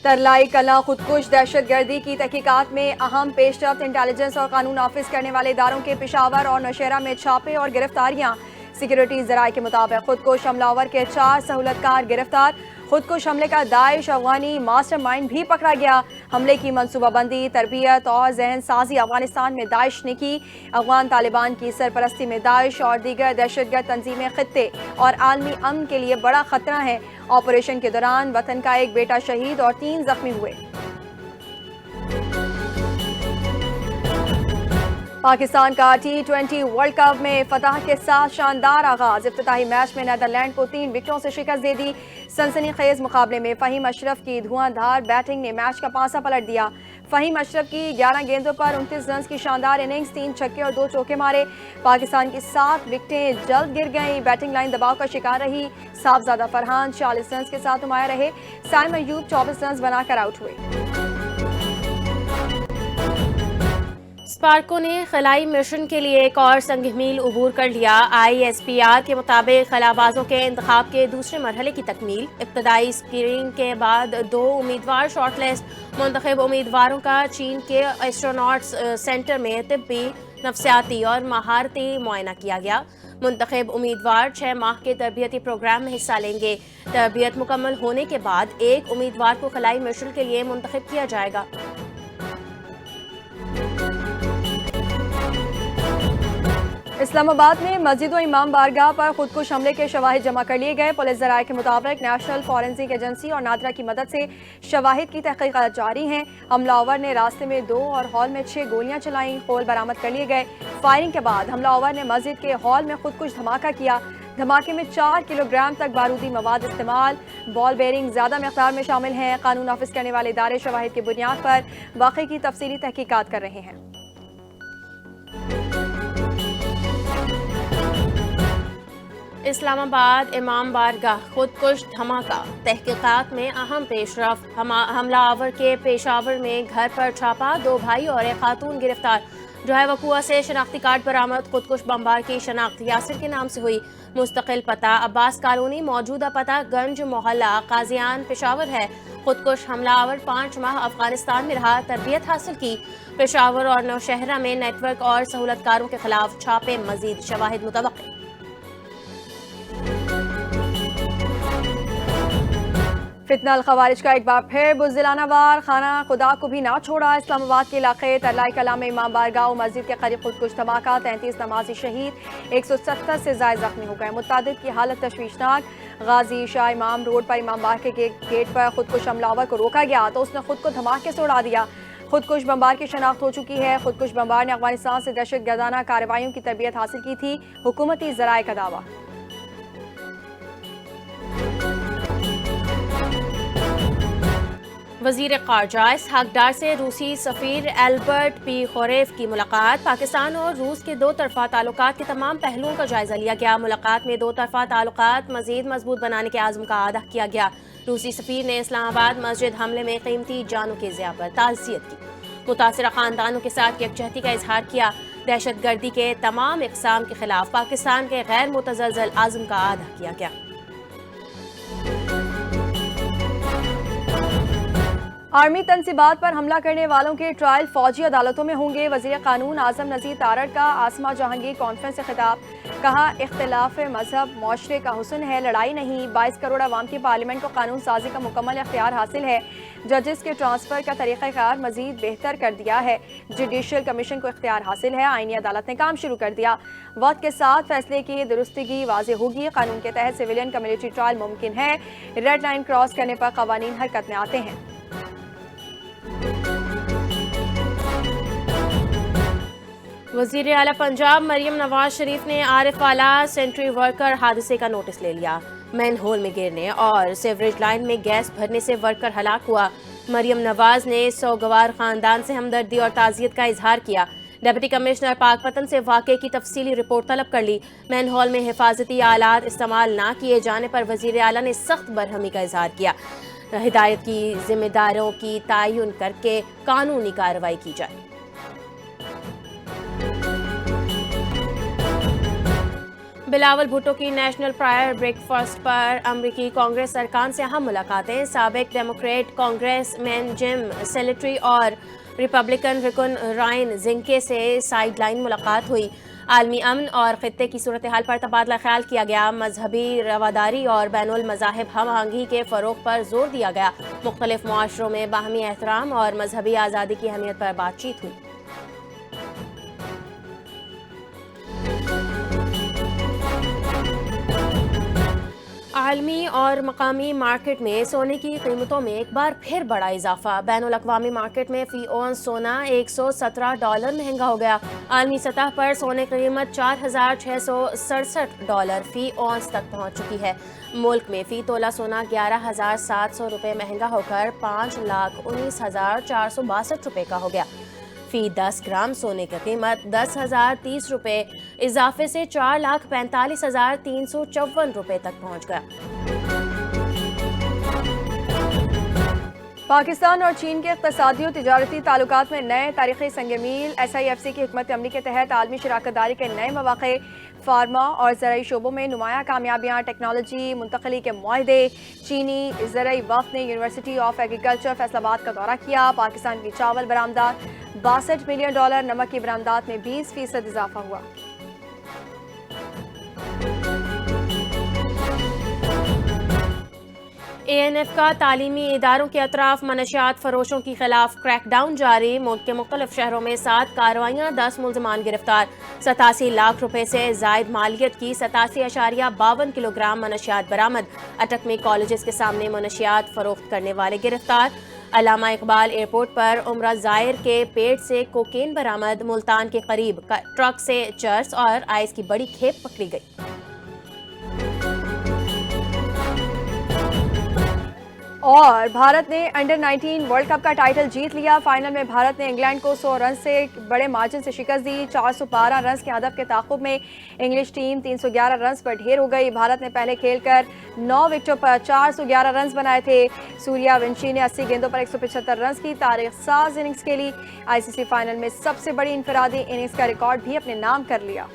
तरलाई कला खुदकुश दहशत गर्दी की तहकीकात में अहम पेशरफ्त। इंटेलिजेंस और कानून नाफिज करने वाले इदारों के पेशावर और नौशहरा में छापे और गिरफ्तारियां। सिक्योरिटी जराये के मुताबिक खुदकुश हमलावर के 4 सहूलतकार गिरफ्तार। खुदकुश हमले का दाइश अफगानी मास्टर माइंड भी पकड़ा गया। हमले की मनसूबाबंदी, तरबियत और जहन साजी अफगानिस्तान में दाइश ने की। अफगान तालिबान की सरपरस्ती में दाइश और दीगर दहशतगर्द तंजीमें खित्ते और आलमी अमन के लिए बड़ा खतरा है। ऑपरेशन के दौरान वतन का एक बेटा शहीद और 3 जख्मी हुए। पाकिस्तान का T20 वर्ल्ड कप में फतह के साथ शानदार आगाज। इफ्तिताही मैच में नीदरलैंड को 3 विकेटों से शिकस्त दे दी। सनसनीखेज मुकाबले में फहीम अशरफ की धुआंधार बैटिंग ने मैच का पासा पलट दिया। फहीम अशरफ की 11 गेंदों पर 29 रन की शानदार इनिंग्स, 3 छक्के और 2 चौके मारे। पाकिस्तान की 7 विकेटें जल्द गिर गईं। बैटिंग लाइन दबाव का शिकार रही। साहबजादा फरहान 40 रन के साथ नुमाया रहे। साइम अयूब 24 रन बनाकर आउट हुए। स्पार्को ने खलाई मिशन के लिए एक और संग मील उबूर कर लिया। ISPR के मुताबिक खलाबाजों के इंतखाब के दूसरे मरहले की तकमील। इब्तदाई स्क्रीनिंग के बाद 2 उम्मीदवार शॉर्टलिस्ट। मुंतखब उम्मीदवारों का चीन के एस्ट्रोनॉट्स सेंटर में तिब्बी, नफ्सियाती और महारती मुआयना किया गया। मुंतखब उम्मीदवार 6 माह के तरबियती प्रोग्राम में हिस्सा लेंगे। तरबियत मुकम्मल होने के बाद एक उम्मीदवार को खलाई मिशन के लिए मुंतखब किया जाएगा। इस्लामाबाद में मस्जिद व इमाम बारगाह पर खुदकुश हमले के शवाहिद जमा कर लिए गए। पुलिस जराये के मुताबिक नेशनल फॉरेंसिक एजेंसी और नादरा की मदद से शवाहिद की तहकीकात जारी हैं। हमलावर ने रास्ते में 2 और हॉल में 6 गोलियां चलाईं। खोल बरामद कर लिए गए। फायरिंग के बाद हमलावर ने मस्जिद के हॉल में खुदकुश धमाका किया। धमाके में 4 किलोग्राम तक बारूदी मवाद इस्तेमाल। बॉल बेयरिंग ज्यादा मकदार में शामिल हैं। कानून नाफिज करने वाले इदारे शवाहिद की बुनियाद पर वाक़े की तफसीली तहकीकात कर रहे हैं। इस्लामाबाद इमाम बारगाह खुदकुश धमाका, तहकीकात में अहम पेशरफ्त। हमलावर के पेशावर में घर पर छापा, 2 भाई और एक खातून गिरफ्तार। जगह वक़ुआ से शनाख्ती कार्ड बरामद। खुदकुश बमबार की शनाख्त यासिर के नाम से हुई। मुस्तकिल पता अब्बास कॉलोनी, मौजूदा पता गंज मोहल्ला काजियान पेशावर है। खुदकुश हमलावर 5 माह अफगानिस्तान में रहा, तरबियत हासिल की। पेशावर और नौशहरा में नेटवर्क और सहूलतकारों के खिलाफ छापे, मजीद शवाहिद मुतवक्किल। फितना अल खवारिज का एक बार फिर बुज़दिलाना वार खाना खुदा को भी ना छोड़ा। इस्लामाबाद के इलाके तरलाई कला में इमाम बारगाह मस्जिद के करीब खुदकुश धमाका, 33 नमाजी शहीद, 170 से ज़ायद जख्मी हो गए। मुतादिद की हालत तशवीशनाक। गाजी शाह इमाम रोड पर इमाम बार के गेट पर खुदकुश हमलावर को रोका गया तो उसने खुद को धमाके से उड़ा दिया। खुदकुश बमबार की शनाख्त हो चुकी है। खुदकुश बमबार ने अफगानिस्तान से दहशत गर्दाना कार्रवाइयों की तरबियत हासिल की थी, हुकूमती ज़राए का दावा। वज़ीर ख़ारजा इसहाक डार से रूसी सफ़ीर एल्बर्ट पी खोरेफ की मुलाकात। पाकिस्तान और रूस के 2 तरफ़ा ताल्लुकात के तमाम पहलुओं का जायज़ा लिया गया। मुलाकात में 2 तरफ़ा ताल्लुकात मज़ीद मजबूत बनाने के आज़म का आगाह किया गया। रूसी सफ़ीर ने इस्लामाबाद मस्जिद हमले में कीमती जानों के ज़िया पर ताज़ियत की। मुतासिरा ख़ानदानों के साथ यकजहती का इजहार किया। दहशत गर्दी के तमाम इक़साम के खिलाफ पाकिस्तान के गैर मुतज़लज़ल आज़म का आगाह किया गया। आर्मी तनसीबात पर हमला करने वालों के ट्रायल फौजी अदालतों में होंगे। वज़ीर कानून आज़म नज़ीर तारड़ का आसमा जहांगीर कॉन्फ्रेंस से खिताब। कहा, इख्तिलाफ मजहब मुआशरे का हुस्न है, लड़ाई नहीं। 22 करोड़ आवाम की पार्लियामेंट को कानून साजी का मुकम्मल इख्तियार हासिल है। जजेस के ट्रांसफ़र का तरीक़ाकार मज़ीद बेहतर कर दिया है। जुडिशल कमीशन को इख्तियार हासिल है। आईनी अदालत ने काम शुरू कर दिया। वक्त के साथ फैसले की दुरुस्तगी वाज़ेह होगी। कानून के तहत सिविलियन का मिलिट्री ट्रायल मुमकिन है। रेड लाइन क्रॉस करने पर क़वानीन हरकत में आते हैं। वज़ीर आला पंजाब मरियम नवाज शरीफ ने आरिफ वाला सेंट्री वर्कर हादसे का नोटिस ले लिया। मैन होल में गिरने और सेवरेज लाइन में गैस भरने से वर्कर हलाक हुआ। मरियम नवाज ने सोगवार खानदान से हमदर्दी और ताज़ियत का इजहार किया। डिप्टी कमिश्नर पाकपतन से वाक़े की तफसीली रिपोर्ट तलब कर ली। मैन हॉल में हिफाजती आलात इस्तेमाल ना किए जाने पर वज़ीर आला ने सख्त बरहमी का इजहार किया। हिदायत की जिम्मेदारों की तयन करके कानूनी कार्रवाई की जाए। بلاول بھٹو کی نیشنل پرائر بریکفاسٹ پر امریکی کانگریس ارکان سے اہم ملاقاتیں. سابق ڈیموکریٹ کانگریس مین جم سیلیٹری اور ریپبلکن رکن رائن زنکے سے سائیڈ لائن ملاقات ہوئی. عالمی امن اور خطے کی صورتحال پر تبادلہ خیال کیا گیا. مذہبی رواداری اور بین المذاہب ہم آہنگی کے فروغ پر زور دیا گیا. مختلف معاشروں میں باہمی احترام اور مذہبی آزادی کی اہمیت پر بات چیت ہوئی. عالمی اور مقامی مارکیٹ میں سونے کی قیمتوں میں ایک بار پھر بڑا اضافہ. بین الاقوامی مارکیٹ میں فی اونس سونا $117 مہنگا ہو گیا. عالمی سطح پر سونے کی قیمت $4,667 فی اونس تک پہنچ چکی ہے. ملک میں فی تولہ سونا $11,700 مہنگا ہو کر $5,19,462 کا ہو گیا. فی 10 گرام سونے کی قیمت $10,030 اضافے سے $4,45,354 تک پہنچ گیا. پاکستان اور چین کے اقتصادی و تجارتی تعلقات میں نئے تاریخی سنگ میل. SIFC کی حکمت عملی کے تحت عالمی شراکت داری کے نئے مواقع. فارما اور زرعی شعبوں میں نمایاں کامیابیاں. ٹیکنالوجی منتقلی کے معاہدے. چینی زرعی وفد نے یونیورسٹی آف ایگریکلچر فیصل آباد کا دورہ کیا. پاکستان کی چاول برآمدات $62 ملین. نمک کی برآمدات میں 20% اضافہ ہوا. ANF کا تعلیمی اداروں کے اطراف منشیات فروشوں کے خلاف کریک ڈاؤن جاری. ملک کے مختلف شہروں میں 7 کارروائیاں، 10 ملزمان گرفتار. 87 لاکھ روپے سے زائد مالیت کی 87.52 کلو گرام منشیات برآمد. اٹک میں کالجز کے سامنے منشیات فروخت کرنے والے گرفتار. علامہ اقبال ایئرپورٹ پر عمرہ زائر کے پیٹ سے کوکین برآمد. ملتان کے قریب ٹرک سے چرس اور آئس کی بڑی کھیپ پکڑی گئی. اور بھارت نے انڈر 19 ورلڈ کپ کا ٹائٹل جیت لیا. فائنل میں بھارت نے انگلینڈ کو 100 رنز سے بڑے مارجن سے شکست دی. 412 رنز کے ہدف کے تعاقب میں انگلش ٹیم 311 رنز پر ڈھیر ہو گئی. بھارت نے پہلے کھیل کر 9 وکٹوں پر 411 رنز بنائے تھے. سوریا ونشی نے 80 گیندوں پر 175 رنز کی تاریخ ساز اننگز کھیلی. ICC فائنل میں سب سے بڑی انفرادی اننگز کا ریکارڈ بھی اپنے نام کر لیا.